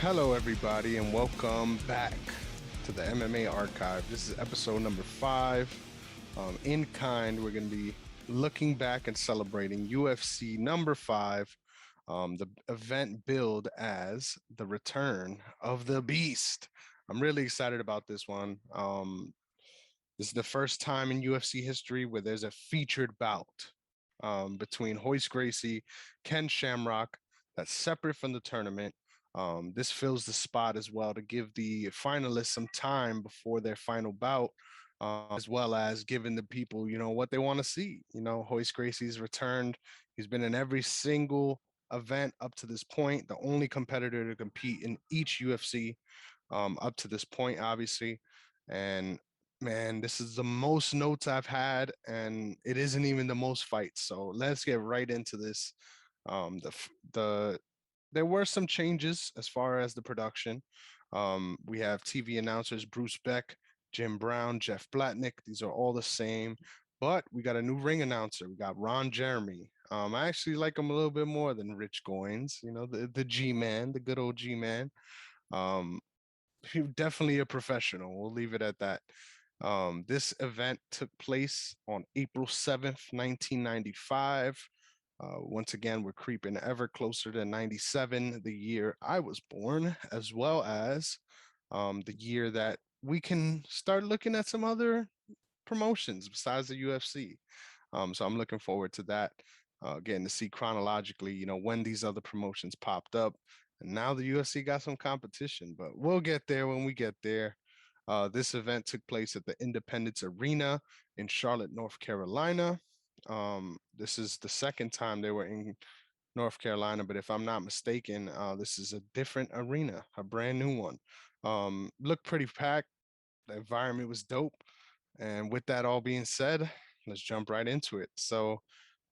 Hello, everybody, and welcome back to the MMA Archive. This is episode number 5. In kind, we're going to be looking back and celebrating UFC number 5, the event billed as the return of the beast. I'm really excited about this one. This is the first time in UFC history where there's a featured bout between Royce Gracie, Ken Shamrock, that's separate from the tournament. This fills the spot as well to give the finalists some time before their final bout, as well as giving the people, what they want to see. Royce Gracie's returned. He's been in every single event up to this point, the only competitor to compete in each UFC up to this point, obviously. And man, this is the most notes I've had, and it isn't even the most fights. So let's get right into this. The There were some changes as far as the production. We have TV announcers Bruce Beck, Jim Brown, Jeff Blatnick. These are all the same, but we got a new ring announcer. We got Ron Jeremy. I actually like him a little bit more than Rich Goins. The G man, the good old G man. Um, he definitely a professional. We'll leave it at that. This event took place on April 7th, 1995. Once again, we're creeping ever closer to 97, the year I was born, as well as the year that we can start looking at some other promotions besides the UFC. So I'm looking forward to that, getting to see chronologically, when these other promotions popped up. And now the UFC got some competition, but we'll get there when we get there. This event took place at the Independence Arena in Charlotte, North Carolina. This is the second time they were in North Carolina, but if I'm not mistaken, this is a different arena, a brand new one. Looked pretty packed. The environment was dope. And with that all being said, let's jump right into it. So,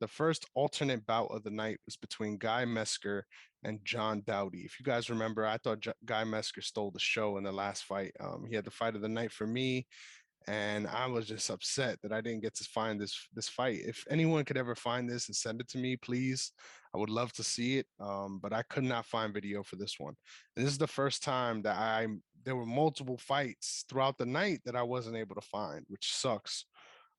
the first alternate bout of the night was between Guy Mesker and John Dowdy. If you guys remember, I thought Guy Mesker stole the show in the last fight. He had the fight of the night for me, and I was just upset that I didn't get to find this fight. If anyone could ever find this and send it to me, please, I would love to see it. But I could not find video for this one. And this is the first time that there were multiple fights throughout the night that I wasn't able to find, which sucks.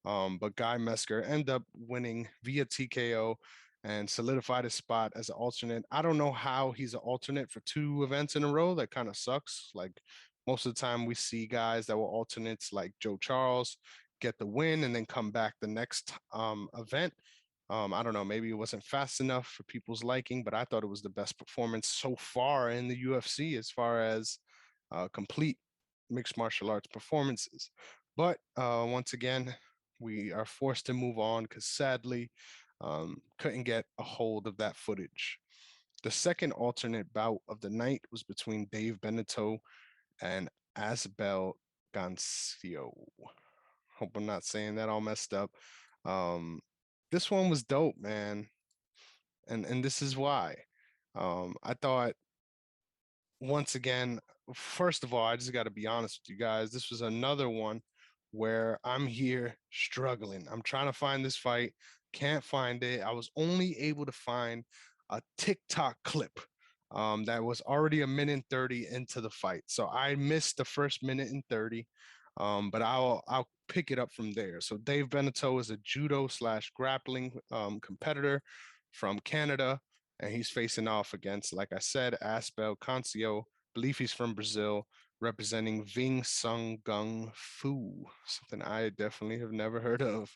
But Guy Mesker ended up winning via TKO and solidified his spot as an alternate. I don't know how he's an alternate for 2 events in a row. That kind of sucks. Like most of the time, we see guys that were alternates, like Joe Charles, get the win and then come back the next event. I don't know, maybe it wasn't fast enough for people's liking, but I thought it was the best performance so far in the UFC as far as complete mixed martial arts performances. But once again, we are forced to move on because sadly, couldn't get a hold of that footage. The second alternate bout of the night was between Dave Beneteau and Asbel Gancio. Hope I'm not saying that all messed up. Um, this one was dope, man, and this is why. I thought once again, first of all, I just got to be honest with you guys. This was another one where I'm here struggling. I'm trying to find this fight, can't find it. I was only able to find a TikTok clip that was already a minute and 30 into the fight. So I missed the first minute and 30, but I'll pick it up from there. So Dave Beneteau is a judo slash grappling competitor from Canada, and he's facing off against, like I said, Asbel Cancio. Believe he's from Brazil, representing Ving Sung Gung Fu, something I definitely have never heard of.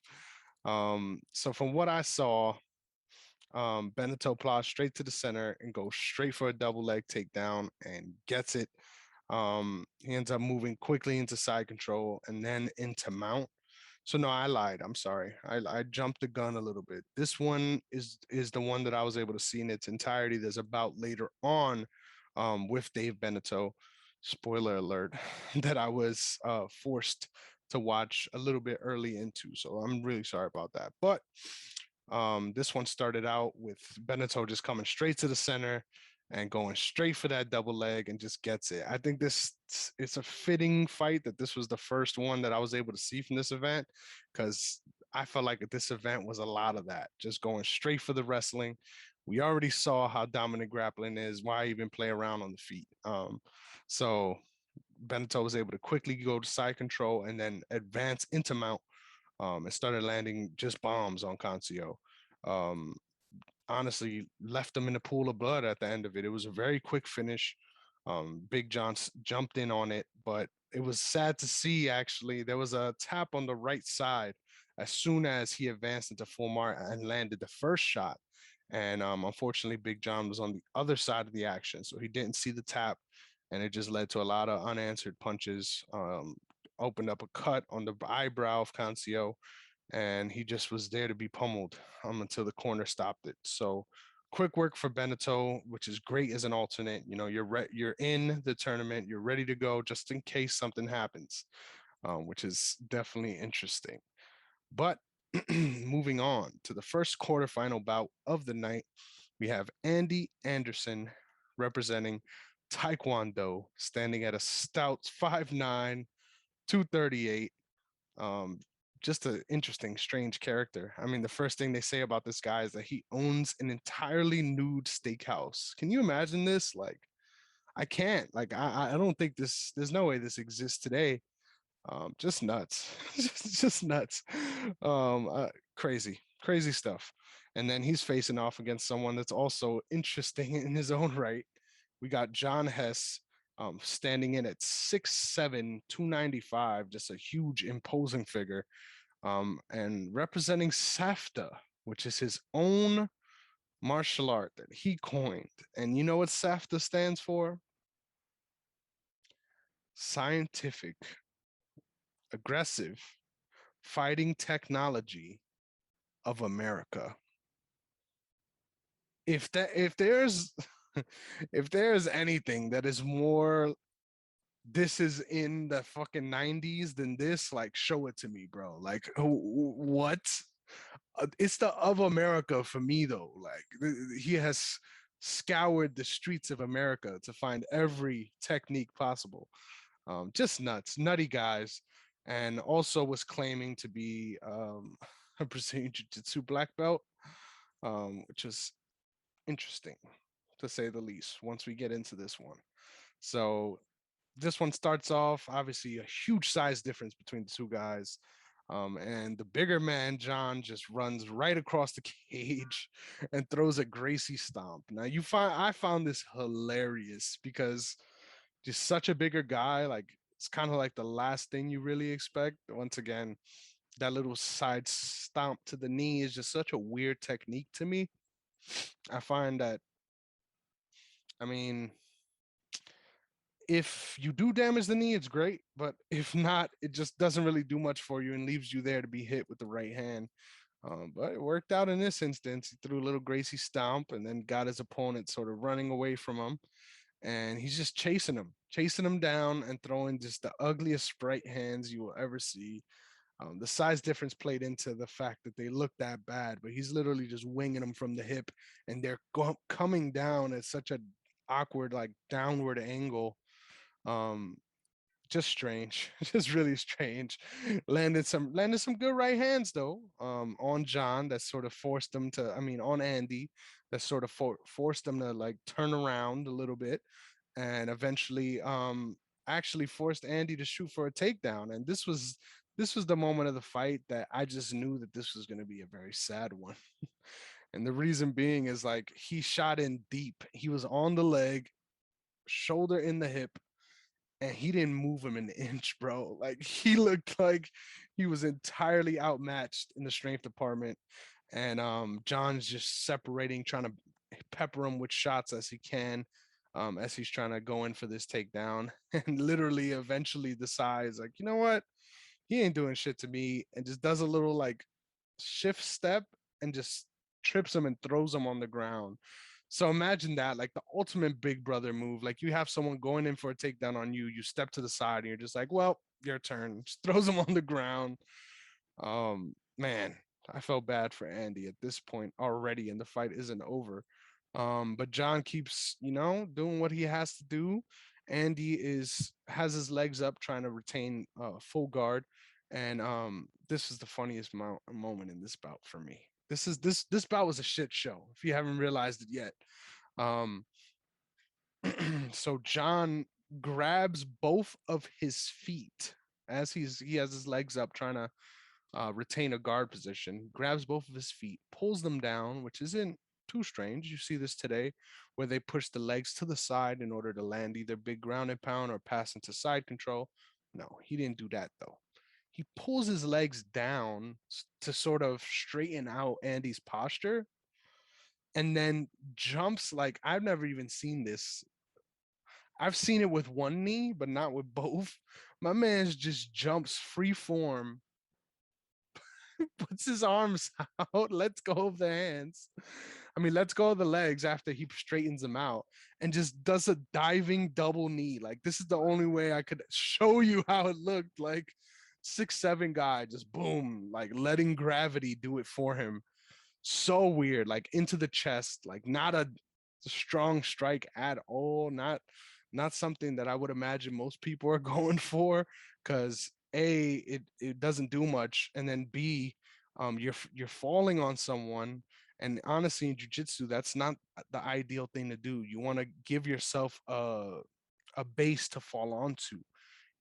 So from what I saw, Beneteau plows straight to the center and goes straight for a double leg takedown and gets it. He ends up moving quickly into side control and then into mount. So no, I lied. I'm sorry. I jumped the gun a little bit. This one is the one that I was able to see in its entirety. There's a bout later on with Dave Beneteau. Spoiler alert, that I was forced to watch a little bit early into. So I'm really sorry about that. But this one started out with Beneteau just coming straight to the center and going straight for that double leg and just gets it. I think it's a fitting fight that this was the first one that I was able to see from this event because I felt like this event was a lot of that, just going straight for the wrestling. We already saw how dominant grappling is. Why even play around on the feet? So Beneteau was able to quickly go to side control and then advance into mount, and started landing just bombs on Cancio. Um, Honestly, left him in a pool of blood at the end of it. It was a very quick finish. Big John jumped in on it, but it was sad to see. Actually, there was a tap on the right side as soon as he advanced into full mart and landed the first shot. And unfortunately, Big John was on the other side of the action, so he didn't see the tap, and it just led to a lot of unanswered punches. Opened up a cut on the eyebrow of Cancio, and he just was there to be pummeled until the corner stopped it. So quick work for Beneteau, which is great as an alternate. You know, you're in the tournament, you're ready to go just in case something happens, which is definitely interesting. But moving on to the first quarterfinal bout of the night, we have Andy Anderson representing Taekwondo, standing at a stout 5'9", 238. Um, just an interesting, strange character. I mean, the first thing they say about this guy is that he owns an entirely nude steakhouse. Can you imagine this? Like, I can't. Like, I don't think this. There's no way this exists today. Just nuts, just nuts. Crazy, crazy stuff. And then he's facing off against someone that's also interesting in his own right. We got John Hess, standing in at 6'7", 295, just a huge, imposing figure, and representing SAFTA, which is his own martial art that he coined. And you know what SAFTA stands for? Scientific, aggressive, fighting technology of America. If there's if there's anything that is more, this is in the fucking 90s than this, like, show it to me, bro. Like, what? It's the of America for me, though. Like, he has scoured the streets of America to find every technique possible. Just nuts, nutty guys. And also was claiming to be a Brazilian Jiu-Jitsu black belt, which is interesting to say the least once we get into this one. So this one starts off, obviously, a huge size difference between the two guys. And the bigger man, John, just runs right across the cage and throws a Gracie stomp. Now, I found this hilarious because just such a bigger guy, like, it's kind of like the last thing you really expect. Once again, that little side stomp to the knee is just such a weird technique to me. I find that, I mean, if you do damage the knee, it's great. But if not, it just doesn't really do much for you and leaves you there to be hit with the right hand. But it worked out in this instance. He threw a little Gracie stomp and then got his opponent sort of running away from him. And he's just chasing him down and throwing just the ugliest right hands you will ever see. The size difference played into the fact that they look that bad, but he's literally just winging them from the hip, and they're coming down at such a awkward, like, downward angle. Um, just strange, just really strange. Landed some good right hands though. On John, that sort of forced him to. I mean, on Andy, that sort of forced him to, like, turn around a little bit, and eventually, actually forced Andy to shoot for a takedown. And this was the moment of the fight that I just knew that this was going to be a very sad one. And the reason being is, like, he shot in deep. He was on the leg, shoulder in the hip, and he didn't move him an inch, bro. Like, he looked like he was entirely outmatched in the strength department. And John's just separating, trying to pepper him with shots as he can, as he's trying to go in for this takedown. And literally, eventually decides, like, you know what? He ain't doing shit to me, and just does a little, like, shift step and just trips him and throws him on the ground. So imagine that, like, the ultimate big brother move. Like, you have someone going in for a takedown on you, you step to the side, and you're just like, well, your turn. Just throws him on the ground. Man, I felt bad for Andy at this point already, and the fight isn't over. But John keeps, doing what he has to do. Andy has his legs up, trying to retain full guard, And this is the funniest moment in this bout for me. This bout was a shit show. If you haven't realized it yet, um, so John grabs both of his feet as he has his legs up, trying to retain a guard position. Grabs both of his feet, pulls them down, which isn't too strange. You see this today, where they push the legs to the side in order to land either big ground and pound or pass into side control. No, he didn't do that though. He pulls his legs down to sort of straighten out Andy's posture, and then jumps like I've never even seen this. I've seen it with one knee, but not with both. My man just jumps free form, puts his arms out, lets go of the hands. I mean, lets go of the legs after he straightens them out, and just does a diving double knee. Like, this is the only way I could show you how it looked. Like, 6'7" guy just boom, like letting gravity do it for him. So weird, like into the chest, like not a strong strike at all. Not something that I would imagine most people are going for, because A, it doesn't do much, and then B, you're falling on someone. And honestly, in jiu-jitsu, that's not the ideal thing to do. You want to give yourself a base to fall onto.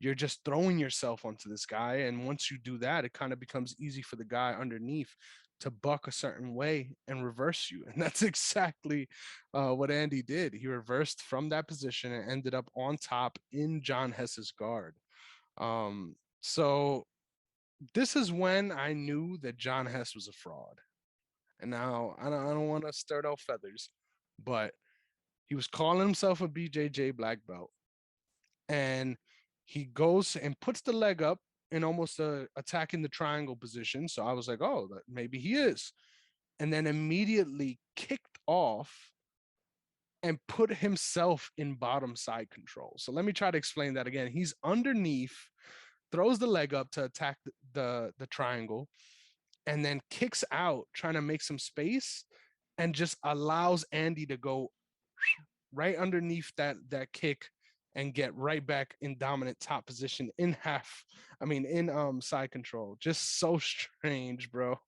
You're just throwing yourself onto this guy, and once you do that, it kind of becomes easy for the guy underneath to buck a certain way and reverse you. And that's exactly what Andy did. He reversed from that position and ended up on top in John Hess's guard. So this is when I knew that John Hess was a fraud. And now I don't want to stir no feathers, but he was calling himself a BJJ black belt, and he goes and puts the leg up in almost a attacking the triangle position. So I was like, oh, that maybe he is. And then immediately kicked off and put himself in bottom side control. So let me try to explain that again. He's underneath, throws the leg up to attack the triangle, and then kicks out, trying to make some space, and just allows Andy to go right underneath that kick and get right back in dominant top position in half. I mean, in side control. Just so strange, bro.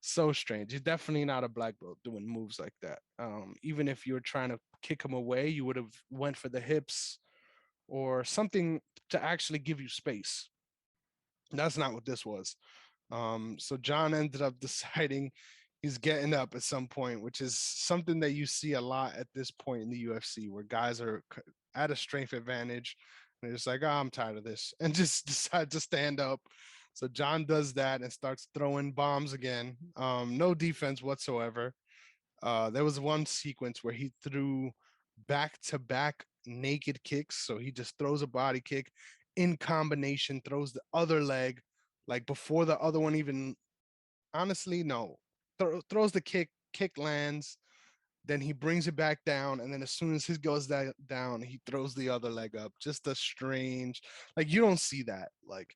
So strange. You're definitely not a black belt doing moves like that. Even if you were trying to kick him away, you would have went for the hips or something to actually give you space. That's not what this was. So John ended up deciding he's getting up at some point, which is something that you see a lot at this point in the UFC, where guys are at a strength advantage. And they're just like, oh, I'm tired of this, and just decide to stand up. So John does that and starts throwing bombs again. No defense whatsoever. There was one sequence where he threw back to back naked kicks. So he just throws a body kick in combination, throws the other leg, like before the other one even, honestly, no. Throws the kick lands, then he brings it back down, and then as soon as he goes down, he throws the other leg up. Just a strange, like you don't see that. Like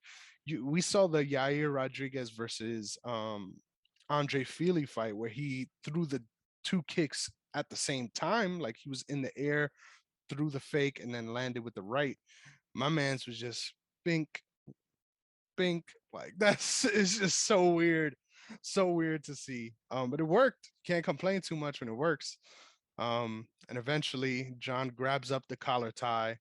we saw the Yair Rodriguez versus Andre Feely fight where he threw the two kicks at the same time, like he was in the air, threw the fake, and then landed with the right. My man's was just bink, bink. Like that's it's just so weird to see. But it worked. Can't complain too much when it works. And eventually John grabs up the collar tie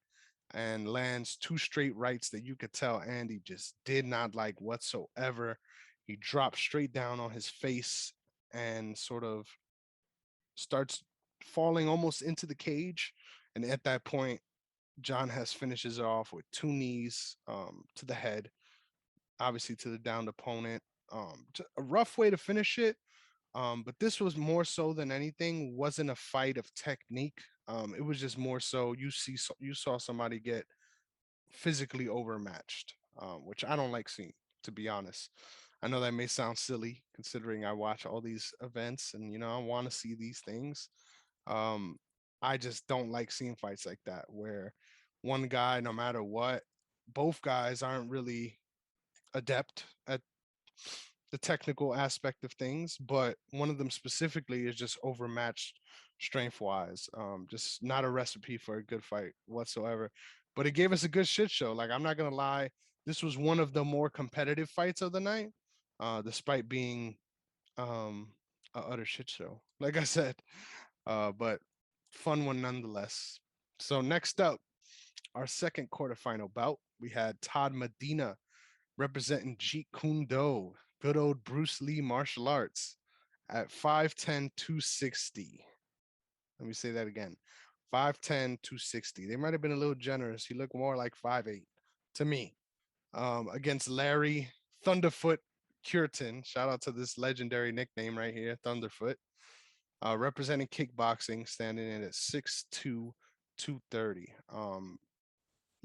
and lands two straight rights that you could tell Andy just did not like whatsoever. He drops straight down on his face and sort of starts falling almost into the cage. And at that point, John Hess finishes it off with two knees to the head, obviously to the downed opponent. A rough way to finish it. But this was more so than anything, wasn't a fight of technique. It was just more so you saw somebody get physically overmatched, which I don't like seeing, to be honest. I know that may sound silly considering I watch all these events and I want to see these things. Um, I just don't like seeing fights like that where one guy, no matter what, both guys aren't really adept at the technical aspect of things, but one of them specifically is just overmatched strength wise. Just not a recipe for a good fight whatsoever. But it gave us a good shit show. Like I'm not gonna lie, This was one of the more competitive fights of the night, despite being um, a utter shit show. Like I said, but fun one nonetheless. So next up, our second quarterfinal bout, we had Todd Medina representing Jeet Kune Do, good old Bruce Lee martial arts, at 5'10", 260. Let me say that again. 5'10", 260. They might have been a little generous. He looked more like 5'8" to me. Against Larry Thunderfoot Curtin. Shout out to this legendary nickname right here, Thunderfoot. Representing kickboxing, standing in at 6'2", 230.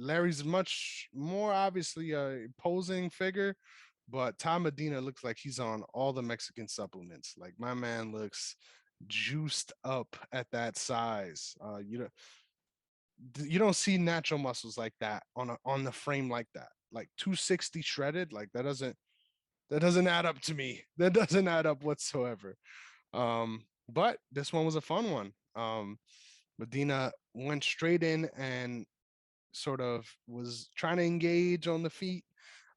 Larry's much more obviously a posing figure, but Tom Medina looks like he's on all the Mexican supplements. Like my man looks juiced up at that size. You don't see natural muscles like that on the frame like that. Like 260 shredded, like that doesn't add up to me. That doesn't add up whatsoever. But this one was a fun one. Medina went straight in and sort of was trying to engage on the feet.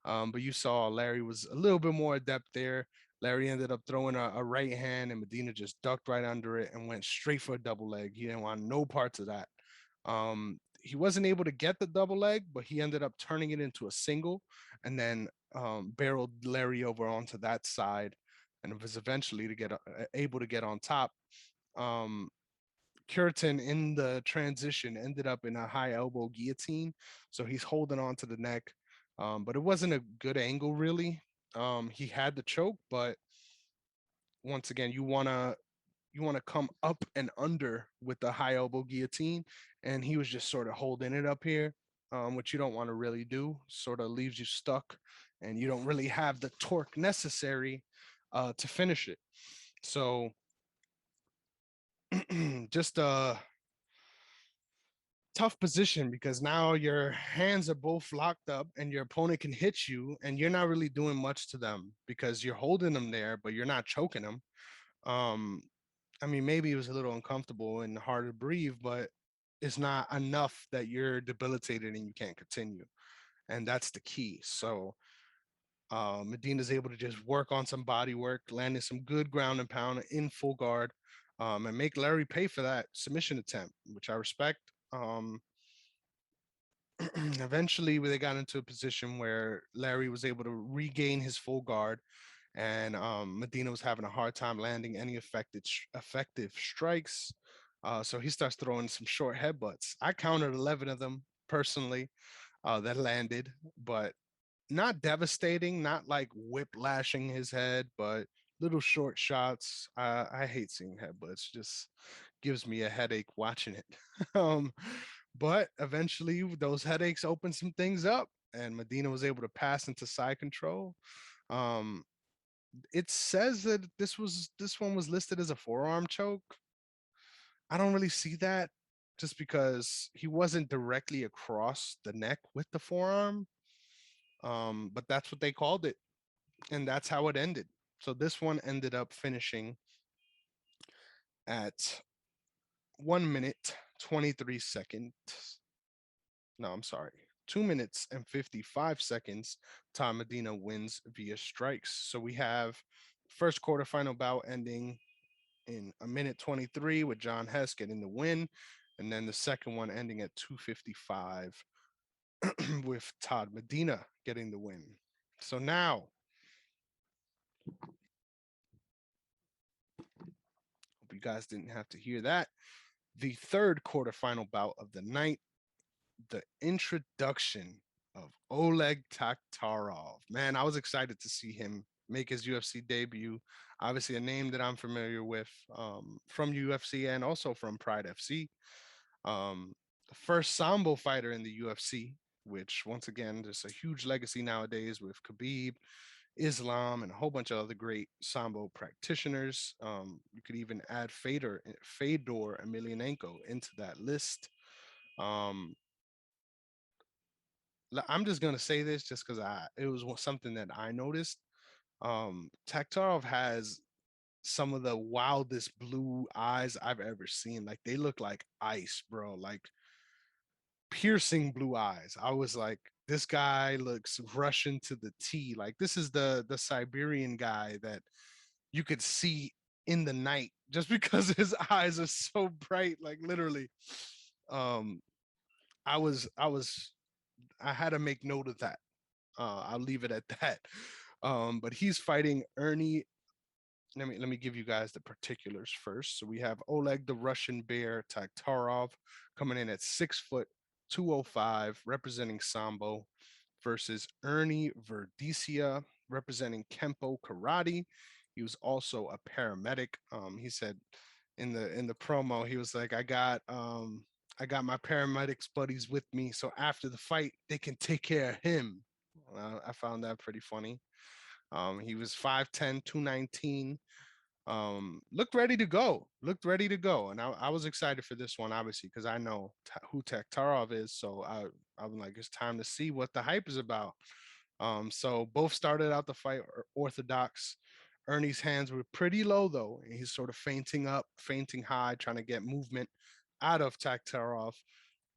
But you saw Larry was a little bit more adept there. Larry ended up throwing a right hand, and Medina just ducked right under it and went straight for a double leg. He didn't want no parts of that. He wasn't able to get the double leg, but he ended up turning it into a single and then barreled Larry over onto that side and was eventually to get able to get on top. Um, Curtin in the transition ended up in a high elbow guillotine, so he's holding on to the neck, but it wasn't a good angle really. He had the choke, but once again, you want to come up and under with the high elbow guillotine, and he was just sort of holding it up here, which you don't want to really do. Sort of leaves you stuck, and you don't really have the torque necessary to finish it. So just a tough position because now your hands are both locked up and your opponent can hit you and you're not really doing much to them because you're holding them there but you're not choking them. um I mean, maybe it was a little uncomfortable and hard to breathe, but it's not enough that you're debilitated and you can't continue. And that's the key. So Medina's able to just work on some body work, landing some good ground and pound in full guard, and make Larry pay for that submission attempt, which I respect. Eventually, they got into a position where Larry was able to regain his full guard, and Medina was having a hard time landing any effective strikes. So he starts throwing some short headbutts. I counted 11 of them personally that landed, but not devastating, not like whiplashing his head, but little short shots. I hate seeing headbutts; just gives me a headache watching it. um, but eventually, those headaches opened some things up, and Medina was able to pass into side control. Um, it says that this one was listed as a forearm choke. I don't really see that just because he wasn't directly across the neck with the forearm. But that's what they called it, and that's how it ended. So this one ended up finishing at 1 minute 23 seconds. No, I'm sorry. 2 minutes and 55 seconds. Tom Medina wins via strikes. So we have first quarterfinal bout ending in 1 minute 23 with John Hess getting the win. And then the second one ending at 2:55 with Todd Medina getting the win. So now, hope you guys didn't have to hear that. The third quarterfinal bout of the night, the introduction of Oleg Taktarov. Man, I was excited to see him make his UFC debut. Obviously, a name that I'm familiar with from UFC and also from Pride FC. The first Sambo fighter in the UFC, which once again, there's a huge legacy nowadays with Khabib, Islam, and a whole bunch of other great Sambo practitioners. You could even add Fedor Emelianenko into that list. Um, I'm just gonna say this just because it was something that I noticed. Taktarov has some of the wildest blue eyes I've ever seen. Like they look like ice, bro. Like piercing blue eyes. I was like, this guy looks Russian to the T. Like this is the Siberian guy that you could see in the night just because his eyes are so bright, like literally. Um, I was I had to make note of that. I'll leave it at that. But he's fighting Ernie. Let me give you guys the particulars first. So we have Oleg the Russian Bear Taktarov coming in at 6 foot 205, representing Sambo, versus Ernie Verdecia representing Kempo Karate. He was also a paramedic. He said in the promo, he was like, I got my paramedics buddies with me, so after the fight, they can take care of him. I found that pretty funny. He was 5'10", 219. Looked ready to go. Looked ready to go, and I was excited for this one, obviously, because I know who Taktarov is. So I'm like, it's time to see what the hype is about. So both started out the fight orthodox. Ernie's hands were pretty low though, and he's sort of fainting up, fainting high, trying to get movement out of Taktarov.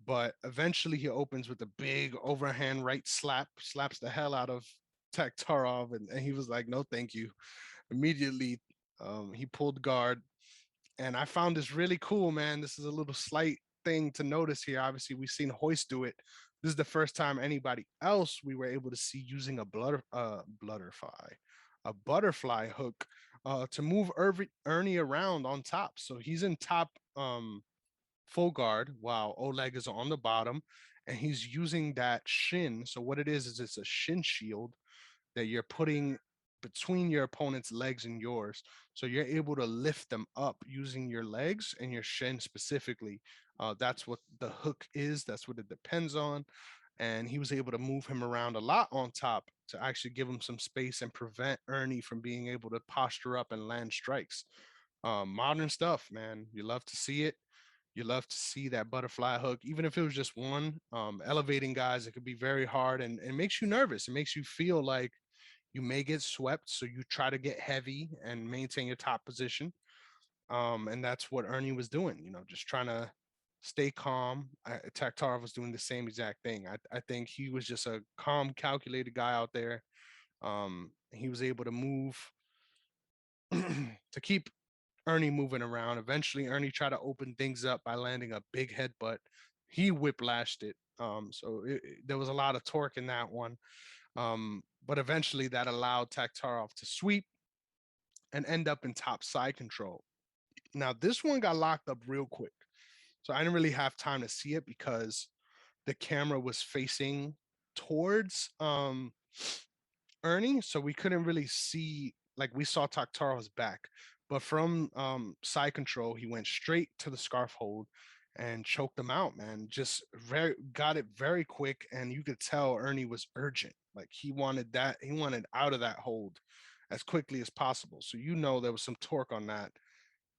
But eventually he opens with a big overhand right slap, slaps the hell out of Taktarov, and he was like, no, thank you. Immediately, he pulled guard, and I found this really cool, man. This is a little slight thing to notice here. Obviously, we've seen Hoist do it. This is the first time anybody else we were able to see using a butterfly hook to move Ernie around on top. So he's in top full guard while Oleg is on the bottom, and he's using that shin. So what it is it's a shin shield that you're putting between your opponent's legs and yours. So you're able to lift them up using your legs and your shin specifically. That's what the hook is. That's what it depends on. And he was able to move him around a lot on top to actually give him some space and prevent Ernie from being able to posture up and land strikes. Modern stuff, man. You love to see it. You love to see that butterfly hook, even if it was just one. Elevating guys, it could be very hard and makes you nervous. It makes you feel like you may get swept, so you try to get heavy and maintain your top position. And that's what Ernie was doing, just trying to stay calm. Taktarov was doing the same exact thing. I think he was just a calm, calculated guy out there. He was able to move to keep Ernie moving around. Eventually, Ernie tried to open things up by landing a big headbutt. He whiplashed it. There was a lot of torque in that one. But eventually that allowed Taktarov to sweep and end up in top side control. Now, this one got locked up real quick. So I didn't really have time to see it because the camera was facing towards Ernie. So we couldn't really see, like, we saw Taktarov's back. But from side control, he went straight to the scarf hold and choked him out, man. Just very got it very quick. And you could tell Ernie was urgent. Like he wanted out of that hold as quickly as possible. So there was some torque on that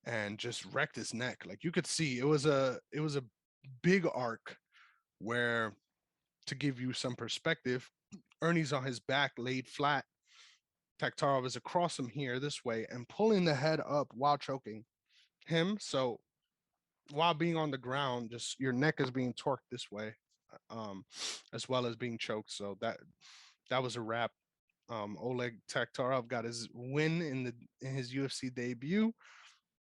and just wrecked his neck. Like you could see it was a big arc where, to give you some perspective, Ernie's on his back laid flat. Taktarov is across him here this way and pulling the head up while choking him. So while being on the ground, just your neck is being torqued this way, um, as well as being choked. So that was a wrap. Oleg Taktarov got his win in his UFC debut,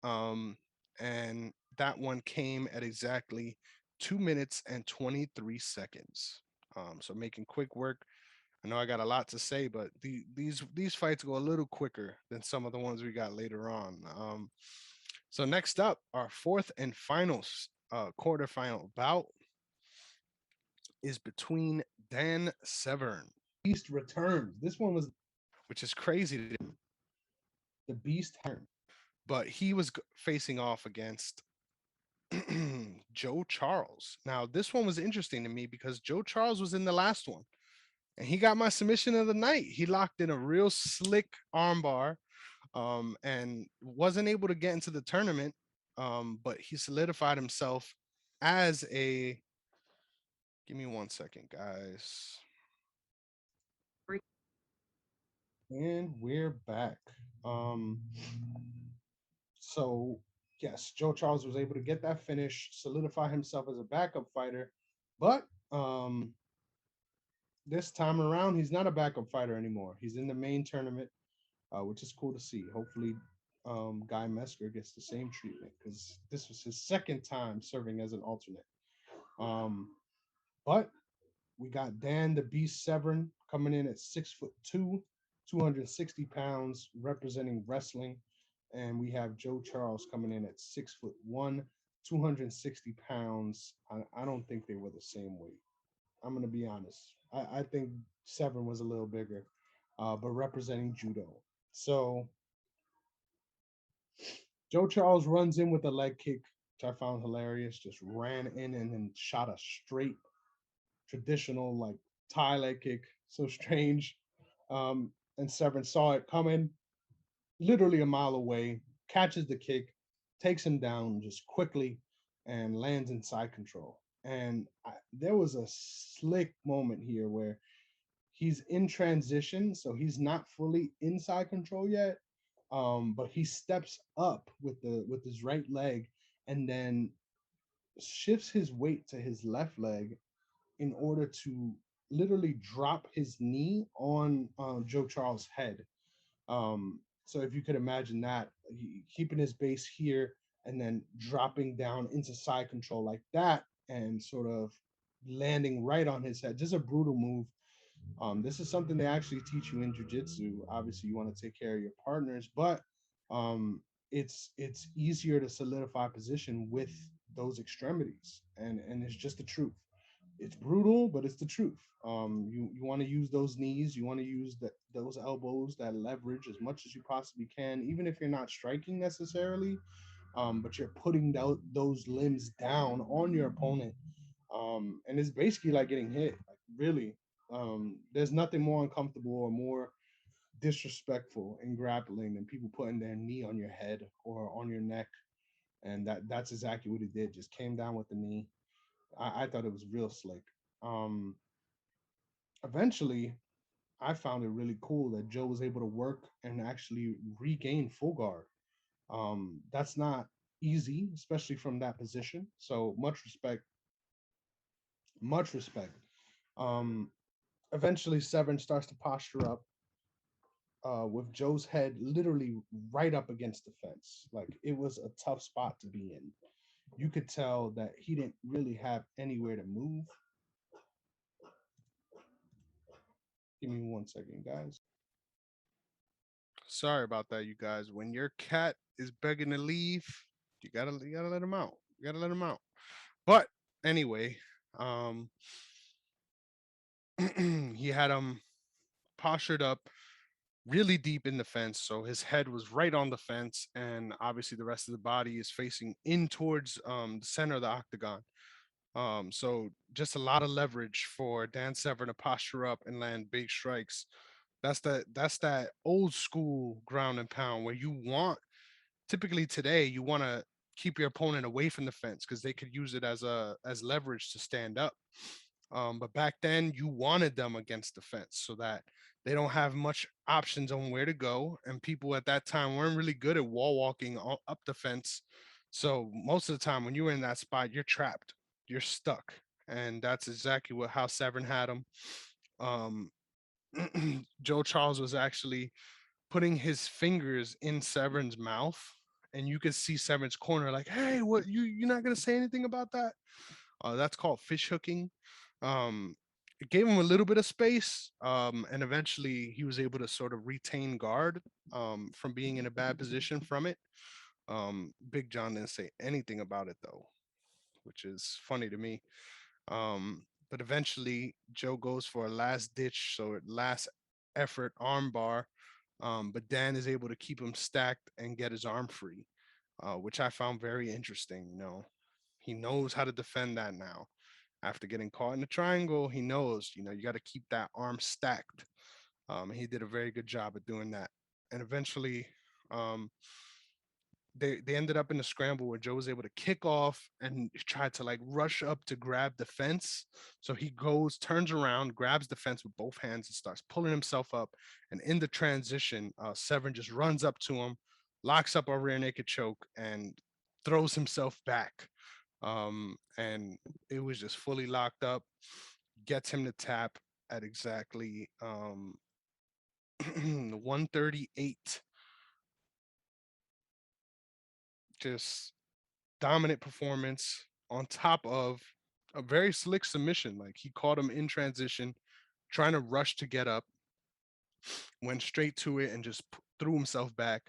and that one came at exactly 2 minutes and 23 seconds. So making quick work. I know I got a lot to say, but these fights go a little quicker than some of the ones we got later on. So next up, our fourth and final quarterfinal bout is between Dan Severn. Beast returns. This one was, which is crazy. The Beast turned, but he was facing off against Joe Charles. Now, this one was interesting to me because Joe Charles was in the last one, and he got my submission of the night. He locked in a real slick armbar, and wasn't able to get into the tournament, but he solidified himself as a. Give me 1 second, guys. And we're back. Um, so yes, Joe Charles was able to get that finish, solidify himself as a backup fighter, but this time around, he's not a backup fighter anymore. He's in the main tournament, which is cool to see. Hopefully, Guy Mesker gets the same treatment because this was his second time serving as an alternate. Um, but we got Dan the Beast Severn coming in at 6'2", 260 pounds, representing wrestling. And we have Joe Charles coming in at 6'1", 260 pounds. I don't think they were the same weight. I'm gonna be honest. I think Severn was a little bigger, but representing judo. So Joe Charles runs in with a leg kick, which I found hilarious. Just ran in and then shot a straight traditional like Thai leg kick. So strange. And Severn saw it coming, literally a mile away, catches the kick, takes him down just quickly, and lands in side control. And there was a slick moment here where he's in transition, so he's not fully inside control yet. But he steps up with his right leg and then shifts his weight to his left leg in order to literally drop his knee on Joe Charles' head. So if you could imagine that, keeping his base here and then dropping down into side control like that and sort of landing right on his head, just a brutal move. This is something they actually teach you in jujitsu. Obviously, you want to take care of your partners, but um, it's easier to solidify position with those extremities, and it's just the truth. It's brutal, but it's the truth. You want to use those knees, you want to use those elbows, that leverage as much as you possibly can, even if you're not striking necessarily, but you're putting those limbs down on your opponent. And it's basically like getting hit. Like really, there's nothing more uncomfortable or more disrespectful in grappling than people putting their knee on your head or on your neck. And that's exactly what he did. Just came down with the knee. I thought it was real slick. Um, Eventually, I found it really cool that Joe was able to work and actually regain full guard. That's not easy, especially from that position. So much respect, much respect. Um, Eventually, Severn starts to posture up with Joe's head literally right up against the fence. Like it was a tough spot to be in. You could tell that he didn't really have anywhere to move. Give me 1 second, guys. Sorry about that, you guys. When your cat is begging to leave, you gotta let him out. You gotta let him out. But anyway, um, he had him postured up really deep in the fence, so his head was right on the fence, and obviously the rest of the body is facing in towards the center of the octagon. So just a lot of leverage for Dan Severn to posture up and land big strikes. That's that old school ground and pound where you want typically today you want to keep your opponent away from the fence because they could use it as leverage to stand up. But back then you wanted them against the fence so that they don't have much options on where to go, and people at that time weren't really good at wall walking up the fence. So most of the time when you were in that spot, you're trapped, you're stuck, and that's exactly what how Severn had him. Um, Joe Charles was actually putting his fingers in Severn's mouth, and you could see Severn's corner like, "Hey, what you're not gonna say anything about that?" That's called fish hooking. It gave him a little bit of space, and eventually he was able to sort of retain guard from being in a bad position from it. Big John didn't say anything about it though, which is funny to me. But eventually, Joe goes for a last ditch, so last effort armbar. But Dan is able to keep him stacked and get his arm free, which I found very interesting. He knows how to defend that now. After getting caught in the triangle, he knows, you got to keep that arm stacked. He did a very good job at doing that. And eventually, um, they ended up in a scramble where Joe was able to kick off and try to like rush up to grab the fence. So he goes, turns around, grabs the fence with both hands and starts pulling himself up. And in the transition, Severn just runs up to him, locks up a rear naked choke, and throws himself back. And it was just fully locked up, gets him to tap. at exactly 138. Just dominant performance on top of a very slick submission. Like he caught him in transition, trying to rush to get up, went straight to it and just threw himself back.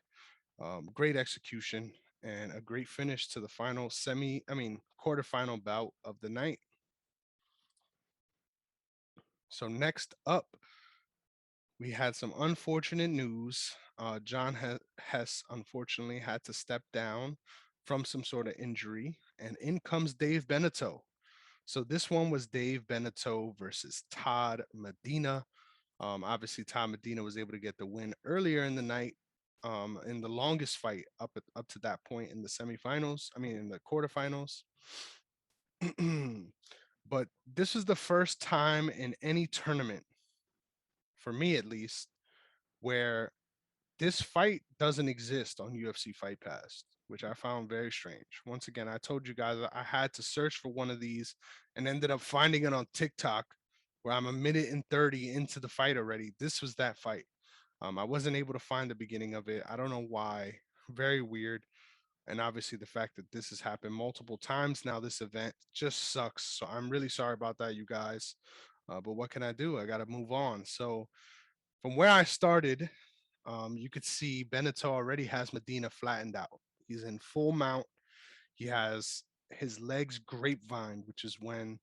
Great execution and a great finish to the final quarterfinal bout of the night. So next up, we had some unfortunate news. John Hess unfortunately had to step down from some sort of injury, and in comes Dave Beneteau. So this one was Dave Beneteau versus Todd Medina. Obviously, Todd Medina was able to get the win earlier in the night, in the longest fight up to that point in the semifinals. I mean, in the quarterfinals. But this is the first time in any tournament, for me at least, where this fight doesn't exist on UFC Fight Pass, which I found very strange. Once again, I told you guys I had to search for one of these and ended up finding it on TikTok where I'm a minute and 30 into the fight already. This was that fight. I wasn't able to find the beginning of it. I don't know why. Very weird. And obviously, the fact that this has happened multiple times now, this event just sucks. So I'm really sorry about that, you guys. But what can I do? I got to move on. So, from where I started, you could see Beneteau already has Medina flattened out. He's in full mount. He has his legs grapevine, which is when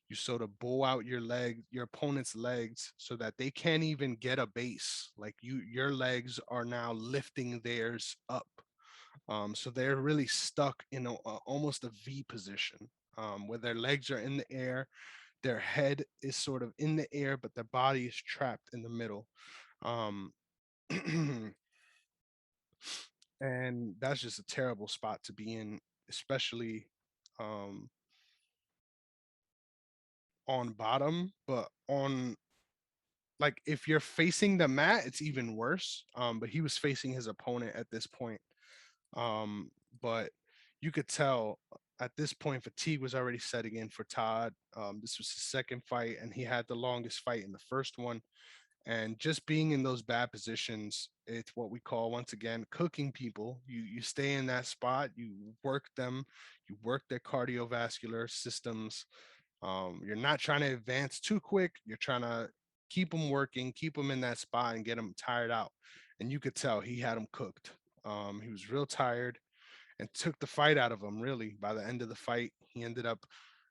you sort of bow out your opponent's legs, so that they can't even get a base. Like your legs are now lifting theirs up. So they're really stuck in almost a V position, where their legs are in the air, their head is sort of in the air, but their body is trapped in the middle. Um, and that's just a terrible spot to be in, especially um, on bottom. But on like if you're facing the mat, it's even worse. But he was facing his opponent at this point. Um, but you could tell at this point fatigue was already setting in for Todd. This was his second fight, and he had the longest fight in the first one. And just being in those bad positions, it's what we call, once again, cooking people. You stay in that spot, you work them, you work their cardiovascular systems. You're not trying to advance too quick. You're trying to keep them working, keep them in that spot, and get them tired out. And you could tell he had them cooked. He was real tired and took the fight out of him. Really, by the end of the fight, he ended up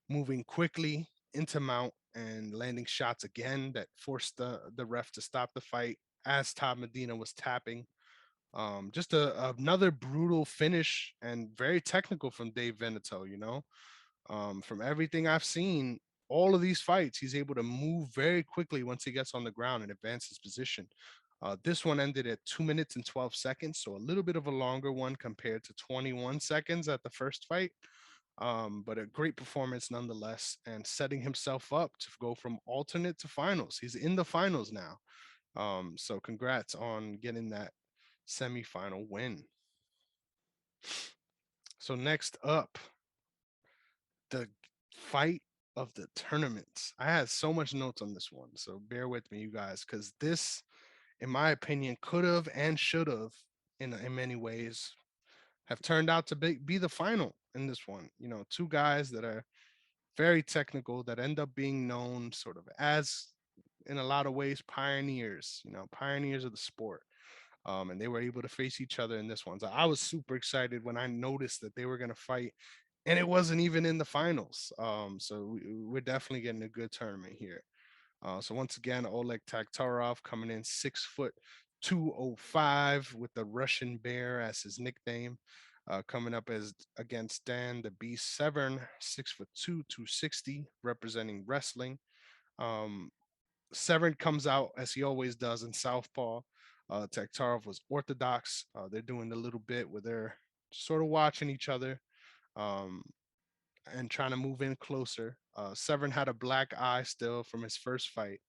moving quickly into mount and landing shots again that forced the ref to stop the fight as Todd Medina was tapping. Just another brutal finish and very technical from Dave Veneto. From everything I've seen, all of these fights, he's able to move very quickly once he gets on the ground and advance his position. This one ended at 2 minutes and 12 seconds, so a little bit of a longer one compared to 21 seconds at the first fight. But a great performance nonetheless, and setting himself up to go from alternate to finals. He's in the finals now. So congrats on getting that semifinal win. So next up, the fight of the tournaments. I had so much notes on this one, so bear with me, you guys, because this, in my opinion, could have and should have, in many ways, have turned out to be the final in this one. Two guys that are very technical that end up being known sort of as, in a lot of ways, pioneers. Pioneers of the sport. And they were able to face each other in this one. So I was super excited when I noticed that they were going to fight, and it wasn't even in the finals. So we're definitely getting a good tournament here. So once again, Oleg Taktarov coming in 6 foot 205 with the Russian Bear as his nickname. Coming up as against Dan the Beast Severn, 6 foot 260, representing wrestling. Um, Severn comes out as he always does in Southpaw. Taktarov was orthodox. They're doing a little bit where they're sort of watching each other, um, and trying to move in closer. Severn had a black eye still from his first fight,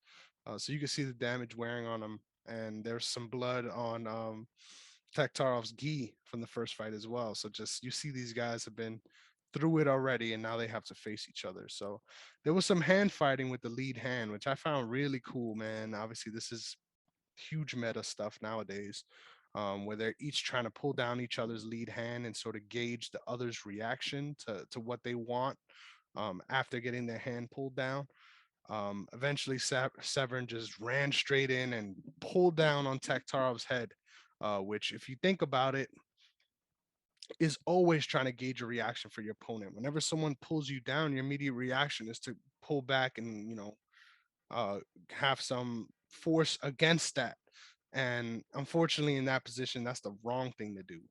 so you can see the damage wearing on him. And there's some blood on Taktarov's gi from the first fight as well. So just you see these guys have been through it already, and now they have to face each other. So there was some hand fighting with the lead hand, which I found really cool, man. Obviously, this is huge meta stuff nowadays, where they're each trying to pull down each other's lead hand and sort of gauge the other's reaction to what they want after getting their hand pulled down. Eventually, Severn just ran straight in and pulled down on Taktarov's head, which, if you think about it, is always trying to gauge a reaction for your opponent. Whenever someone pulls you down, your immediate reaction is to pull back and, uh, have some force against that. And unfortunately, in that position, that's the wrong thing to do.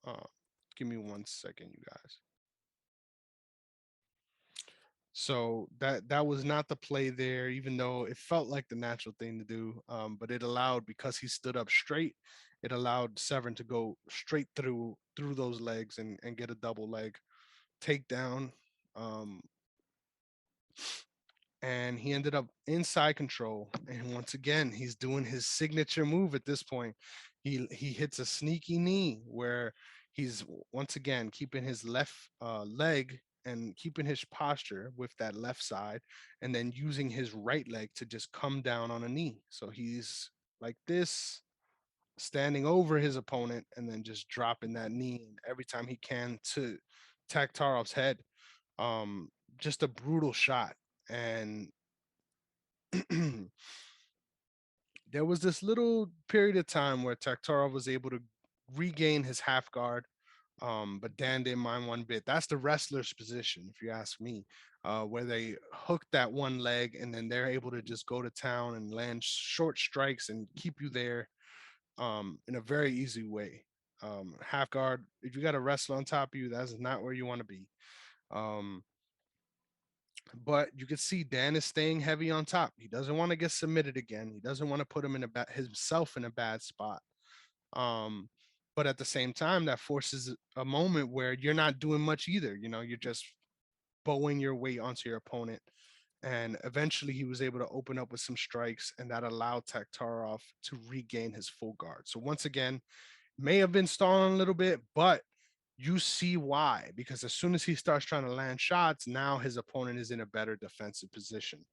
Uh, Give me 1 second, you guys. So that was not the play there, even though it felt like the natural thing to do. But it allowed, because he stood up straight, it allowed Severn to go straight through those legs and get a double leg takedown. Um, and he ended up inside control. And once again, he's doing his signature move at this point. He hits a sneaky knee where he's once again keeping his left leg and keeping his posture with that left side, and then using his right leg to just come down on a knee. So he's like this, standing over his opponent, and then just dropping that knee every time he can to Taktarov's head. Um, just a brutal shot. And there was this little period of time where Taktarov was able to regain his half guard, but Dan didn't mind one bit. That's the wrestler's position, if you ask me, where they hook that one leg and then they're able to just go to town and land short strikes and keep you there in a very easy way. Half guard, if you got a wrestler on top of you, that's not where you want to be. Um, but you can see Dan is staying heavy on top. He doesn't want to get submitted again. He doesn't want to put him in himself in a bad spot. Um, but at the same time, that forces a moment where you're not doing much either. You're just bowing your weight onto your opponent. And eventually, he was able to open up with some strikes, and that allowed Taktarov to regain his full guard. So once again, may have been stalling a little bit, but you see why, because as soon as he starts trying to land shots, now his opponent is in a better defensive position.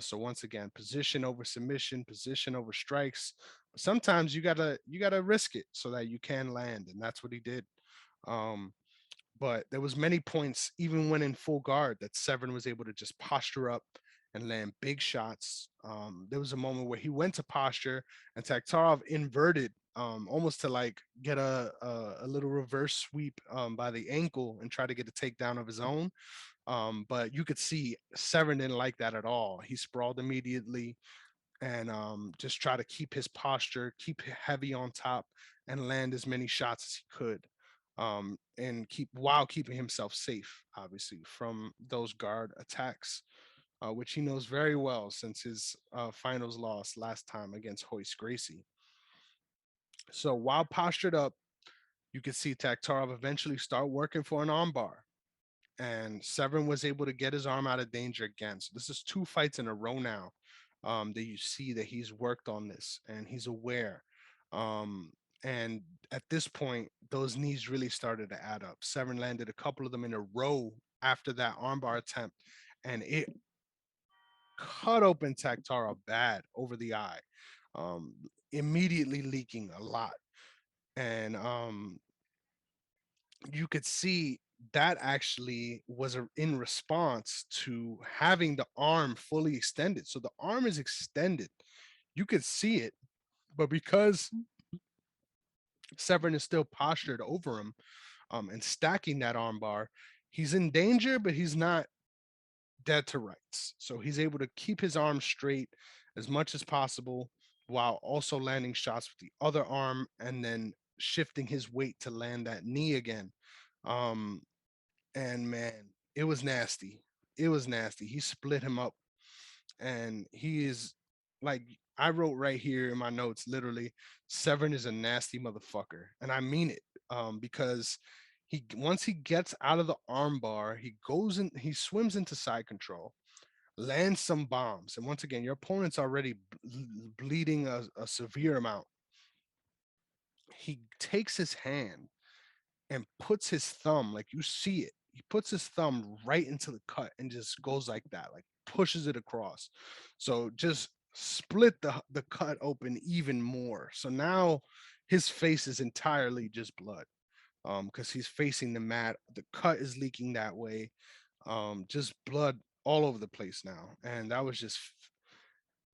So once again, position over submission, position over strikes. Sometimes you gotta risk it so that you can land, and that's what he did. Um, but there was many points, even when in full guard, that Severn was able to just posture up and land big shots. There was a moment where he went to posture and Taktarov inverted, almost to like get a little reverse sweep by the ankle and try to get a takedown of his own. But you could see Severn didn't like that at all. He sprawled immediately and just try to keep his posture, keep heavy on top, and land as many shots as he could, and while keeping himself safe, obviously, from those guard attacks, which he knows very well since his finals loss last time against Royce Gracie. So while postured up, you could see Taktarov eventually start working for an armbar, and Severn was able to get his arm out of danger again. So this is 2 fights in a row now, that you see that he's worked on this and he's aware. Um, and at this point, those knees really started to add up. Severn landed a couple of them in a row after that armbar attempt, and it cut open Taktarov bad over the eye, um, immediately leaking a lot. And you could see that actually was in response to having the arm fully extended. So the arm is extended. You could see it, but because Severn is still postured over him, and stacking that arm bar, he's in danger, but he's not dead to rights. So he's able to keep his arm straight as much as possible while also landing shots with the other arm and then shifting his weight to land that knee again. Um, and man, it was nasty. It was nasty. He split him up, and he is like, I wrote right here in my notes, literally, Severn is a nasty motherfucker, and I mean it. Because he once he gets out of the armbar, he goes in, he swims into side control, lands some bombs, and once again, your opponent's already bleeding a severe amount. He takes his hand and puts his thumb, like you see it, he puts his thumb right into the cut and just goes like that, like pushes it across. So just split the cut open even more. So now his face is entirely just blood. Because he's facing the mat. The cut is leaking that way. Just blood all over the place now. And that was just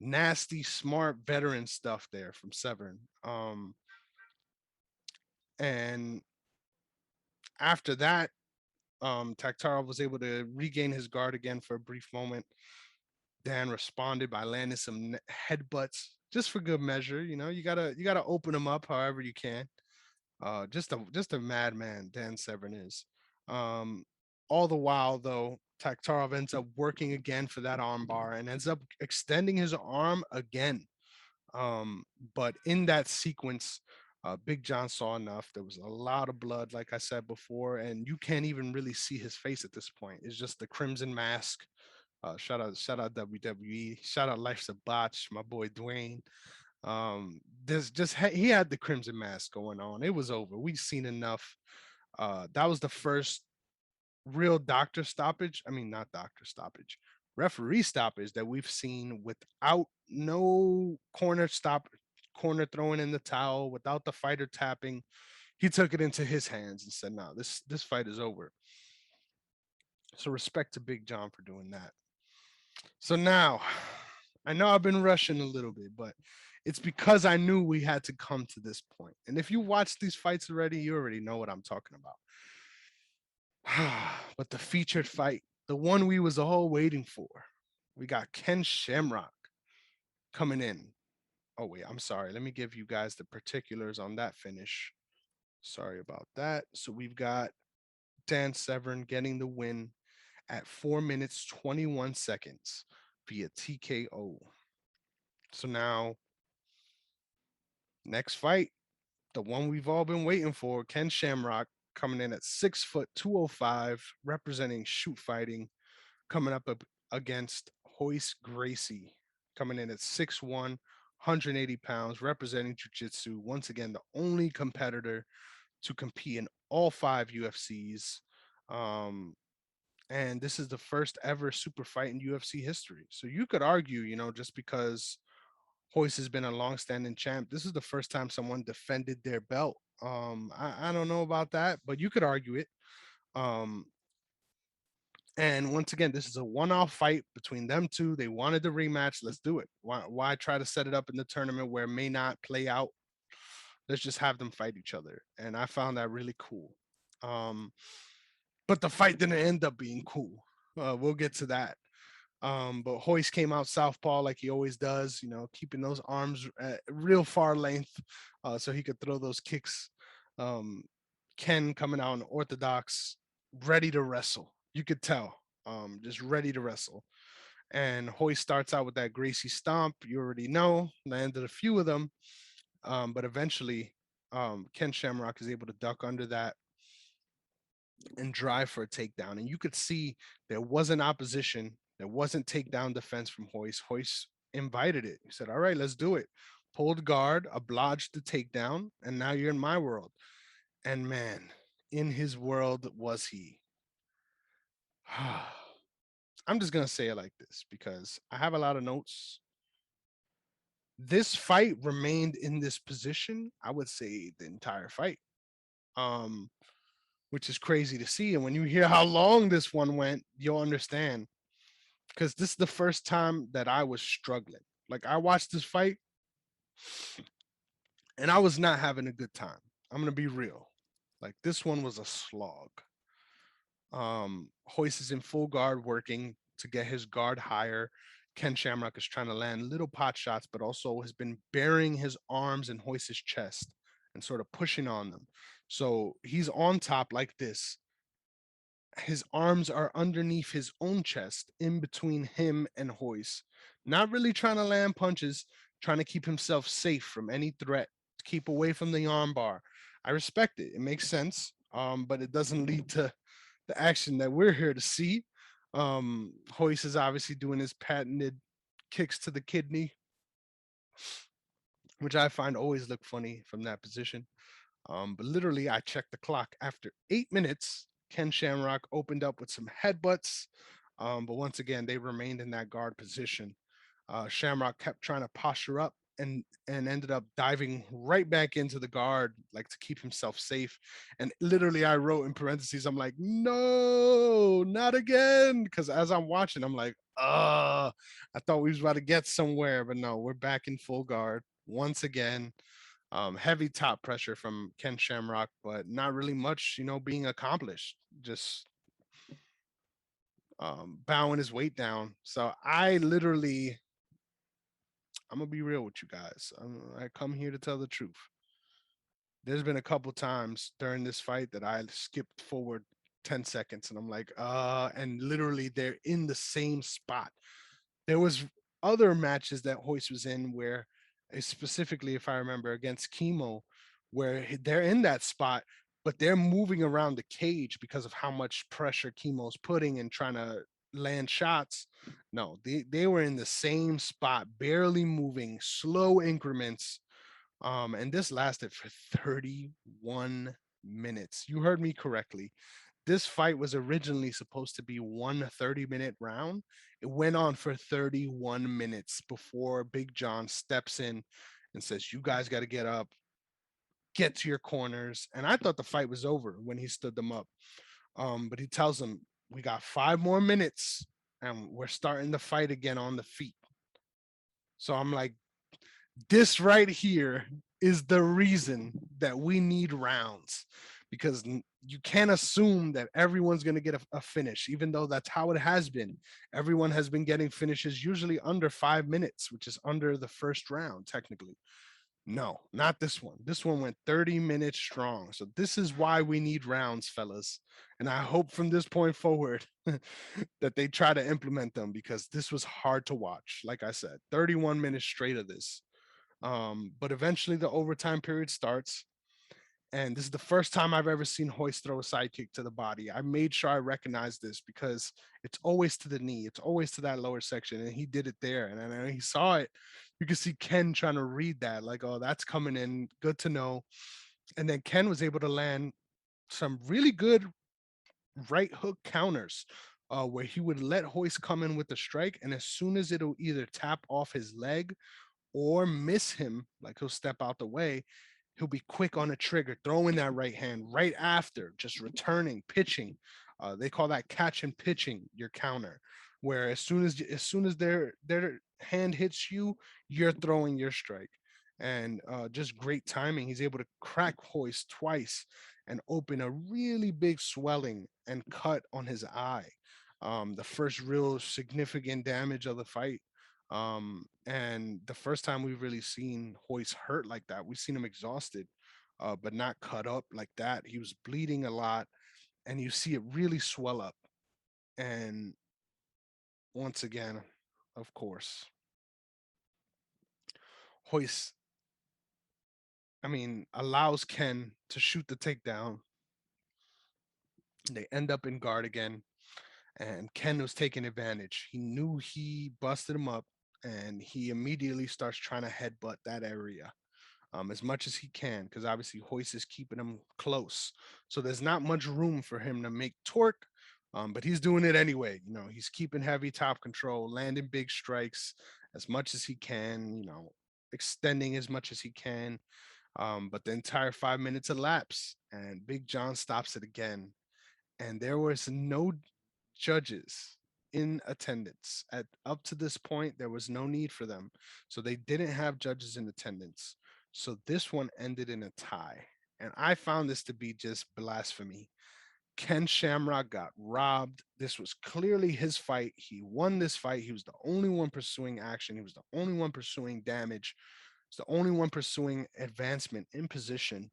nasty, smart veteran stuff there from Severn. And after that, Taktarov was able to regain his guard again for a brief moment. Dan responded by landing some headbutts just for good measure. You know, you gotta open them up however you can. Just a madman Dan Severn is. Um, all the while though, Taktarov ends up working again for that armbar and ends up extending his arm again. Um, but in that sequence, Big John saw enough. There was a lot of blood, like I said before, and you can't even really see his face at this point. It's just the crimson mask. Shout out WWE. Shout out Life's a Botch, my boy Dwayne. There's just he had the crimson mask going on. It was over. We've seen enough. That was the first real doctor stoppage. I mean, not doctor stoppage, referee stoppage that we've seen without no corner throwing in the towel, without the fighter tapping. He took it into his hands and said, "No, this fight is over." So respect to Big John for doing that. So now, I know I've been rushing a little bit, but it's because I knew we had to come to this point. And if you watch these fights already, you already know what I'm talking about. But the featured fight, the one we was all waiting for, we got Ken Shamrock coming in. Oh wait, I'm sorry. Let me give you guys the particulars on that finish. Sorry about that. So we've got Dan Severn getting the win at 4 minutes 21 seconds via TKO. So now, next fight, the one we've all been waiting for, Ken Shamrock coming in at 6 foot 205, representing shoot fighting, coming up against Royce Gracie, coming in at 6'1", 180 pounds, representing jiu-jitsu. Once again, the only competitor to compete in all 5 UFCs. Um, and this is the first ever super fight in UFC history. So you could argue, just because Royce has been a long-standing champ, this is the first time someone defended their belt. I don't know about that, but you could argue it. Um, and once again, this is a one-off fight between them two. They wanted the rematch. Let's do it. Why try to set it up in the tournament where it may not play out? Let's just have them fight each other. And I found that really cool. Um, but the fight didn't end up being cool. We'll get to that. But Royce came out southpaw like he always does, keeping those arms at real far length so he could throw those kicks. Um, Ken coming out in orthodox, ready to wrestle. You could tell, just ready to wrestle. And Royce starts out with that Gracie stomp. You already know, landed a few of them. But eventually, Ken Shamrock is able to duck under that and drive for a takedown. And you could see there wasn't opposition. There wasn't takedown defense from Royce. Royce invited it. He said, "All right, let's do it." Pulled guard, obliged the takedown, and now you're in my world. And man, in his world was he. I'm just going to say it like this because I have a lot of notes. This fight remained in this position, I would say, the entire fight. Um, which is crazy to see. And when you hear how long this one went, you'll understand. Because this is the first time that I was struggling. Like I watched this fight and I was not having a good time. I'm gonna be real. Like this one was a slog. Royce is in full guard working to get his guard higher. Ken Shamrock is trying to land little pot shots, but also has been burying his arms in Royce's chest and sort of pushing on them. So he's on top like this. His arms are underneath his own chest, in between him and Royce. Not really trying to land punches, trying to keep himself safe from any threat, to keep away from the armbar. I respect it. It makes sense, but it doesn't lead to the action that we're here to see. Royce is obviously doing his patented kicks to the kidney, which I find always look funny from that position. But literally, I checked the clock after 8 minutes. Ken Shamrock opened up with some headbutts, but once again, they remained in that guard position. Shamrock kept trying to posture up and ended up diving right back into the guard, like to keep himself safe. And literally, I wrote in parentheses, I'm like, no, not again. Because as I'm watching, I'm like, I thought we was about to get somewhere, but no, we're back in full guard once again. Heavy top pressure from Ken Shamrock, but not really much, being accomplished. Just bowing his weight down. So I'm gonna be real with you guys. I come here to tell the truth. There's been a couple times during this fight that I skipped forward 10 seconds and I'm like, and literally they're in the same spot. There was other matches that Hoist was in where, specifically, if I remember, against Chemo, where they're in that spot, but they're moving around the cage because of how much pressure Chemo's putting and trying to land shots. No, they were in the same spot, barely moving, slow increments. And this lasted for 31 minutes. You heard me correctly. This fight was originally supposed to be one 30-minute round. It went on for 31 minutes before Big John steps in and says, "You guys got to get up, get to your corners." And I thought the fight was over when he stood them up. But he tells them, "We got 5 more minutes and we're starting the fight again on the feet." So I'm like, this right here is the reason that we need rounds, because you can't assume that everyone's going to get a finish, even though that's how it has been. Everyone has been getting finishes usually under 5 minutes, which is under the first round technically. No, not this one. This one went 30 minutes strong. So this is why we need rounds, fellas. And I hope from this point forward that they try to implement them, because this was hard to watch. Like I said, 31 minutes straight of this. But eventually the overtime period starts. And this is the first time I've ever seen Hoist throw a sidekick to the body. I made sure I recognized this because it's always to the knee, it's always to that lower section. And he did it there. And then he saw it. You can see Ken trying to read that, like, oh, that's coming in. Good to know. And then Ken was able to land some really good right hook counters, where he would let Hoist come in with the strike. And as soon as it'll either tap off his leg or miss him, like he'll step out the way, he'll be quick on the trigger, throwing that right hand right after, just returning, pitching. They call that catch and pitching your counter, where as soon as their hand hits you, you're throwing your strike. And just great timing. He's able to crack Hoist twice and open a really big swelling and cut on his eye. The first real significant damage of the fight, and the first time we've really seen Hoist hurt like that. We've seen him exhausted, but not cut up like that. He was bleeding a lot, and you see it really swell up. And once again, of course, Hoist, allows Ken to shoot the takedown. They end up in guard again, and Ken was taking advantage. He knew he busted him up, and he immediately starts trying to headbutt that area, as much as he can, because obviously Hoist is keeping him close. So there's not much room for him to make torque, but he's doing it anyway. He's keeping heavy top control, landing big strikes as much as he can, extending as much as he can. But the entire 5 minutes elapse, and Big John stops it again. And there was no judges in attendance at up to this point. There was no need for them, so they didn't have judges in attendance. So this one ended in a tie, and I found this to be just blasphemy. Ken Shamrock got robbed. This was clearly his fight. He won this fight. He was the only one pursuing action. He was the only one pursuing damage. He was the only one pursuing advancement in position.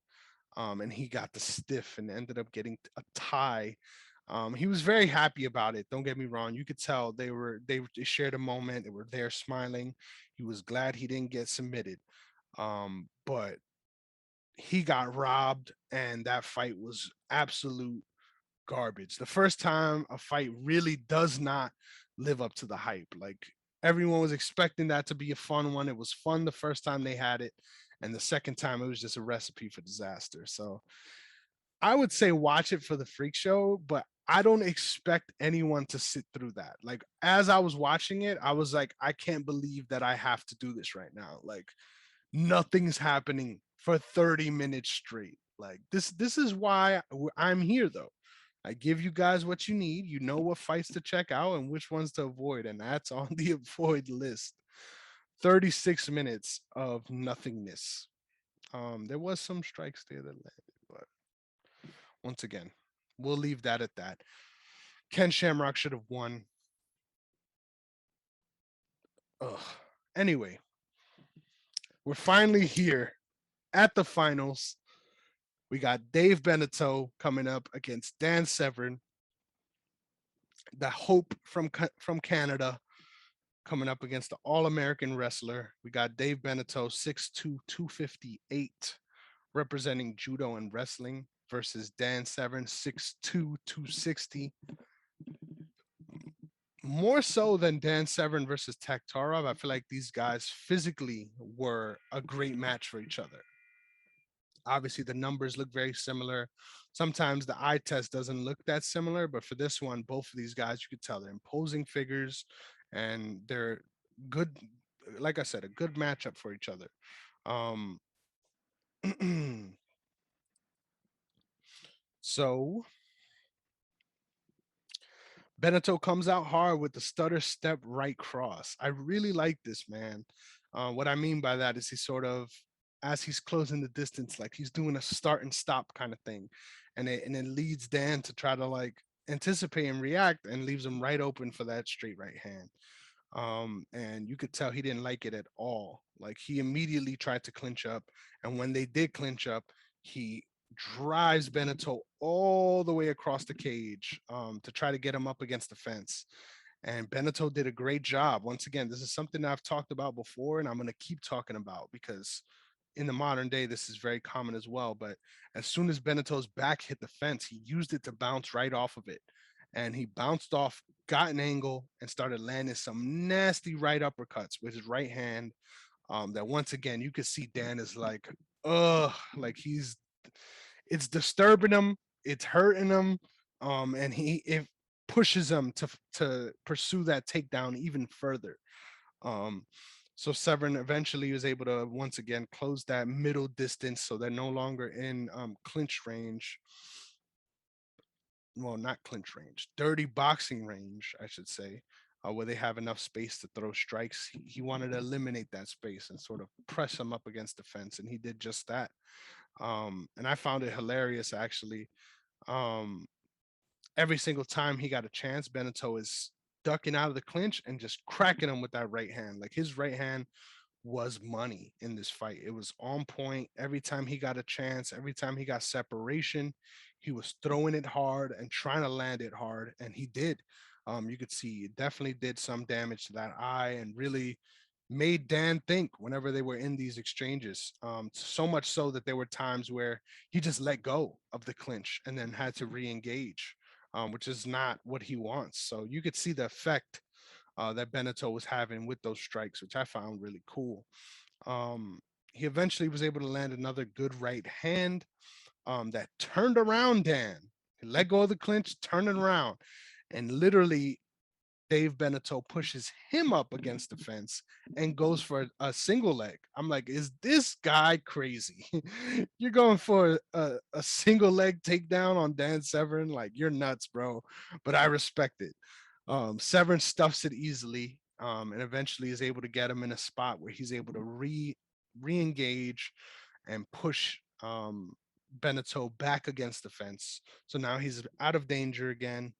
And he got the stiff and ended up getting a tie. He was very happy about it. Don't get me wrong. You could tell they shared a moment. They were there smiling. He was glad he didn't get submitted. But he got robbed, and that fight was absolute garbage. The first time a fight really does not live up to the hype. Like, everyone was expecting that to be a fun one. It was fun the first time they had it, and the second time it was just a recipe for disaster. So I would say watch it for the freak show, but I don't expect anyone to sit through that. Like as I was watching it, I was like, I can't believe that I have to do this right now. Like nothing's happening for 30 minutes straight. Like this is why I'm here though. I give you guys what you need. You know what fights to check out and which ones to avoid, and that's on the avoid list. 36 minutes of nothingness. There was some strikes there that landed, but once again, we'll leave that at that. Ken Shamrock should have won. Ugh. Anyway, we're finally here at the finals. We got Dave Beneteau coming up against Dan Severn, the hope from Canada, coming up against the All-American wrestler. We got Dave Beneteau, 6'2", 258, representing judo and wrestling, versus Dan Severn, 6'2", 260. More so than Dan Severn versus Taktarov, I feel like these guys physically were a great match for each other. Obviously, the numbers look very similar. Sometimes the eye test doesn't look that similar, but for this one, both of these guys, you could tell they're imposing figures and they're good. Like I said, a good matchup for each other. Um, so Beneteau comes out hard with the stutter step right cross. I really like this, man. What I mean by that is he sort of, as he's closing the distance, like he's doing a start and stop kind of thing. And it leads Dan to try to like anticipate and react and leaves him right open for that straight right hand. And you could tell he didn't like it at all. Like he immediately tried to clinch up. And when they did clinch up, he drives Beneteau all the way across the cage to try to get him up against the fence. And Beneteau did a great job. Once again, this is something I've talked about before, and I'm going to keep talking about because in the modern day, this is very common as well. But as soon as Beneteau's back hit the fence, he used it to bounce right off of it. And he bounced off, got an angle, and started landing some nasty right uppercuts with his right hand. That once again, you could see Dan is like, ugh, like it's disturbing him, it's hurting him, and it pushes him to pursue that takedown even further. Um, so Severn eventually was able to once again close that middle distance, so they're no longer in clinch range. Well, not clinch range, dirty boxing range, I should say, where they have enough space to throw strikes. He wanted to eliminate that space and sort of press him up against the fence, and he did just that. And I found it hilarious actually. Um, every single time he got a chance, Beneteau is ducking out of the clinch and just cracking him with that right hand. Like his right hand was money in this fight. It was on point every time he got a chance, every time he got separation, he was throwing it hard and trying to land it hard, and he did. You could see it definitely did some damage to that eye and really made Dan think whenever they were in these exchanges. So much so that there were times where he just let go of the clinch and then had to re-engage, which is not what he wants. So you could see the effect that Beneteau was having with those strikes, which I found really cool. He eventually was able to land another good right hand that turned around Dan. He let go of the clinch, turning around, and literally Dave Beneteau pushes him up against the fence and goes for a single leg. I'm like, is this guy crazy? You're going for a single leg takedown on Dan Severn? Like, you're nuts, bro. But I respect it. Severn stuffs it easily and eventually is able to get him in a spot where he's able to re-engage and push Beneteau back against the fence. So now he's out of danger again.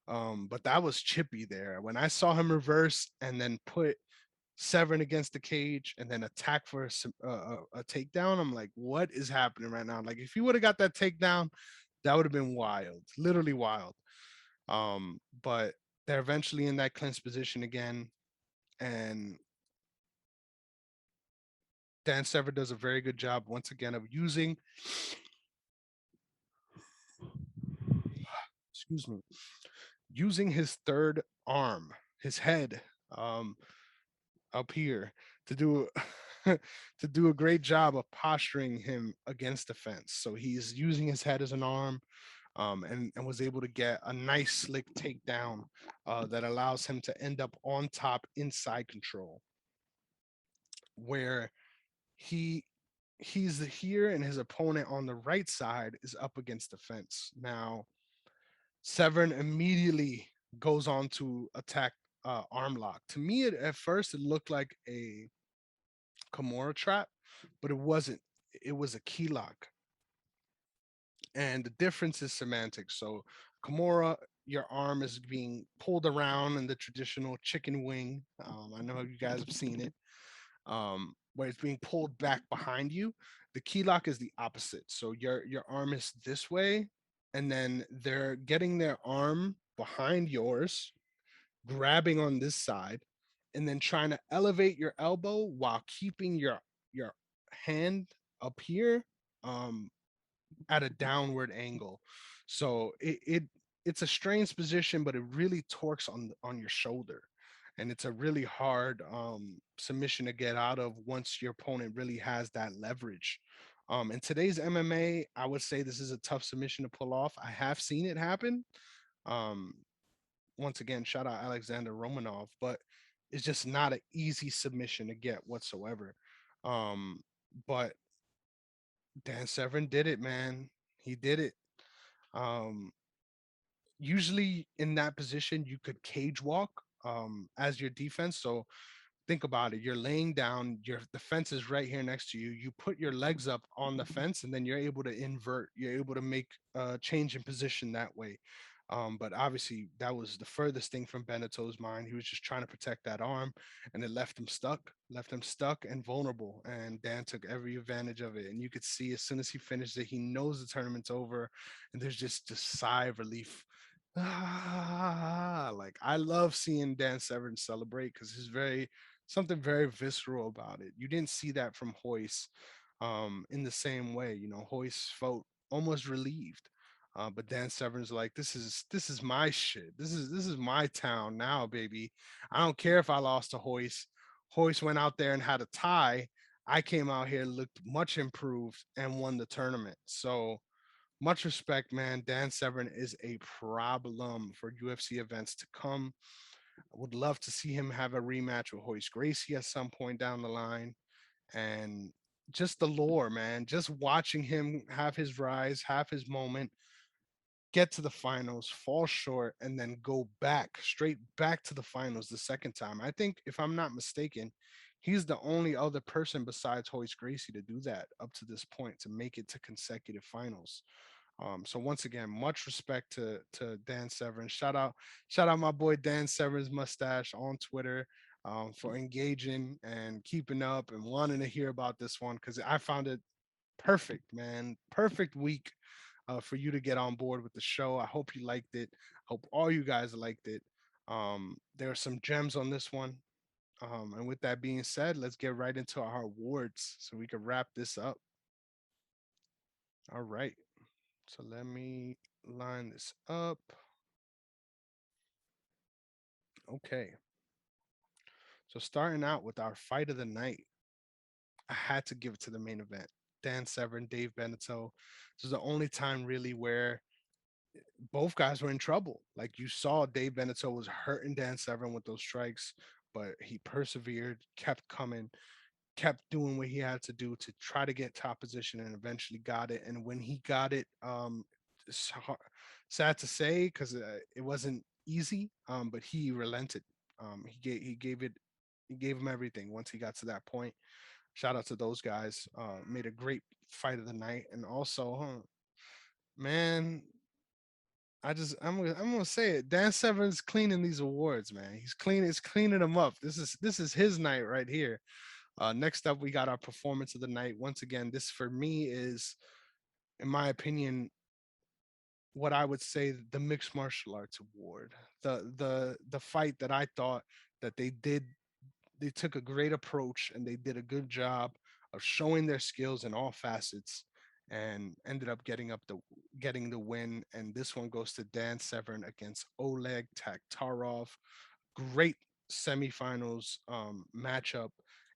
But that was chippy there. When I saw him reverse and then put Severn against the cage and then attack for a takedown, I'm like, what is happening right now? Like, if he would have got that takedown, that would have been wild, literally wild. But they're eventually in that clinch position again, and Dan Severn does a very good job once again of using, excuse me, using his third arm, his head, um, up here to do to do a great job of posturing him against the fence. So he's using his head as an arm, and was able to get a nice slick takedown that allows him to end up on top inside control, where he he's here and his opponent on the right side is up against the fence. Now, Severn immediately goes on to attack arm lock. To me, at first, it looked like a Kimura trap, but it wasn't. It was a key lock. And the difference is semantics. So, Kimura, your arm is being pulled around in the traditional chicken wing. I know you guys have seen it, where it's being pulled back behind you. The key lock is the opposite. So your arm is this way, and then they're getting their arm behind yours, grabbing on this side, and then trying to elevate your elbow while keeping your hand up here, um, at a downward angle. So it's a strange position, but it really torques on your shoulder, and it's a really hard submission to get out of once your opponent really has that leverage. In today's MMA, I would say this is a tough submission to pull off. I have seen it happen. Um, Once again, shout out Alexander Romanov, but it's just not an easy submission to get whatsoever. But Dan Severn did it, man. He did it. Um, Usually in that position, you could cage walk as your defense. So think about it. You're laying down, the fence is right here next to you. You put your legs up on the fence, and then you're able to invert. You're able to make a change in position that way. But obviously, that was the furthest thing from Beneteau's mind. He was just trying to protect that arm, and it left him stuck and vulnerable. And Dan took every advantage of it. And you could see as soon as he finished it, he knows the tournament's over, and there's just a sigh of relief. Like I love seeing Dan Severn celebrate because he's very something very visceral about it. You didn't see that from Hoyce in the same way. You know, Hoyce felt almost relieved. But Dan Severn's like, this is my shit. This is my town now, baby. I don't care if I lost to Hoyce. Hoyce went out there and had a tie. I came out here, looked much improved, and won the tournament. So much respect, man. Dan Severn is a problem for UFC events to come. I would love to see him have a rematch with Royce Gracie at some point down the line. And just the lore, man. Just watching him have his rise, have his moment, get to the finals, fall short, and then go back, straight back to the finals the second time. I think, if I'm not mistaken, he's the only other person besides Royce Gracie to do that up to this point, to make it to consecutive finals. So once again, much respect to Dan Severn. Shout out my boy Dan Severn's mustache on Twitter, for engaging and keeping up and wanting to hear about this one, because I found it perfect, man. Perfect week for you to get on board with the show. I hope you liked it. Hope all you guys liked it. There are some gems on this one. And with that being said, let's get right into our awards so we can wrap this up. All right. So let me line this up. Okay. So starting out with our fight of the night, I had to give it to the main event. Dan Severn, Dave Beneteau. This is the only time really where both guys were in trouble. Like you saw, Dave Beneteau was hurting Dan Severn with those strikes, but he persevered, kept coming, kept doing what he had to do to try to get top position, and eventually got it. And when he got it, it's sad to say because it wasn't easy, but he relented. He gave him everything once he got to that point. Shout out to those guys. Made a great fight of the night, and also, man, I'm gonna say it. Dan Severn's cleaning these awards, man. He's cleaning them up. This is his night right here. Next up, we got our performance of the night. Once again, this for me is, in my opinion, what I would say the mixed martial arts award. The fight that I thought that they took a great approach and they did a good job of showing their skills in all facets, and ended up getting the win. And this one goes to Dan Severn against Oleg Taktarov. Great semifinals matchup,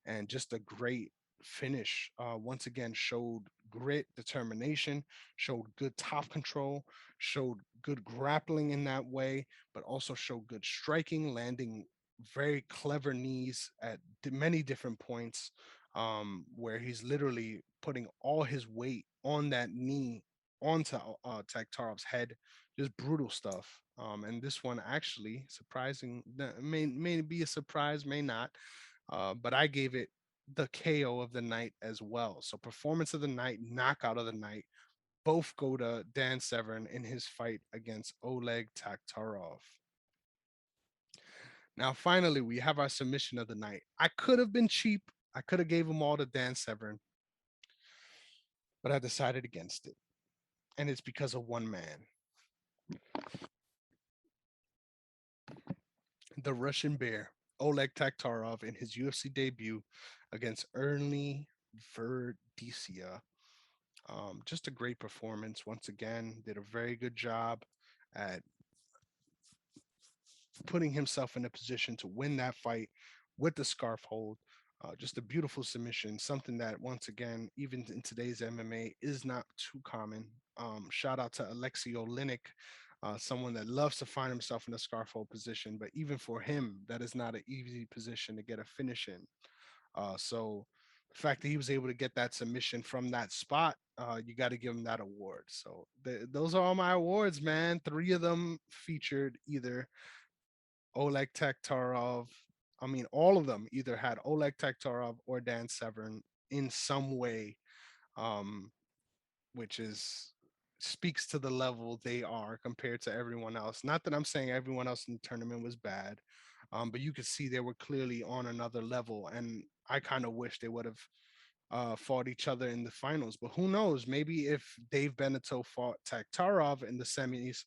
and just a great finish. Once again, showed grit, determination, showed good top control, showed good grappling in that way, but also showed good striking, landing very clever knees at many different points, where he's literally putting all his weight on that knee onto Taktarov's head. Just brutal stuff. And this one actually surprising, may be a surprise, may not, but I gave it the KO of the night as well. So performance of the night, knockout of the night, both go to Dan Severn in his fight against Oleg Taktarov. Now, finally, we have our submission of the night. I could have been cheap. I could have gave them all to Dan Severn, but I decided against it. And it's because of one man, the Russian Bear, Oleg Taktarov, in his UFC debut against Ernie Verdisia. Just a great performance. Once again, did a very good job at putting himself in a position to win that fight with the scarf hold. Just a beautiful submission, something that, once again, even in today's MMA, is not too common. Shout out to Alexei Oleinik, someone that loves to find himself in a scarf hold position, but even for him, that is not an easy position to get a finish in. So the fact that he was able to get that submission from that spot, you got to give him that award. So those are all my awards, man. Three of them featured either Oleg Taktarov. I mean, all of them either had Oleg Taktarov or Dan Severn in some way, um, which is speaks to the level they are compared to everyone else. Not that I'm saying everyone else in the tournament was bad, but you could see they were clearly on another level, and I kind of wish they would have fought each other in the finals. But who knows? Maybe if Dave Beneteau fought Taktarov in the semis,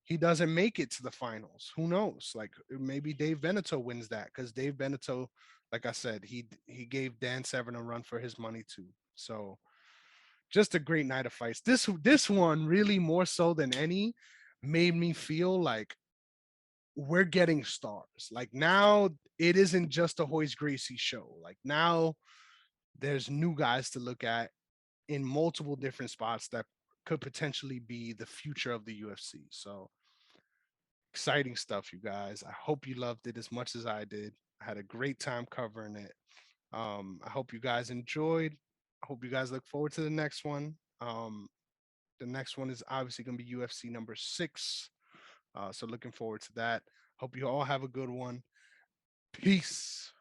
he doesn't make it to the finals. Who knows? Like maybe Dave Beneteau wins that because Dave Beneteau, like I said, he gave Dan Severn a run for his money too. So just a great night of fights. This one really more so than any made me feel like we're getting stars. Like now it isn't just a Royce Gracie show. Like now there's new guys to look at in multiple different spots that could potentially be the future of the UFC. So exciting stuff, you guys. I hope you loved it as much as I did. I had a great time covering it. I hope you guys enjoyed. I hope you guys look forward to the next one. The next one is obviously going to be UFC number 6. So looking forward to that. Hope you all have a good one. Peace.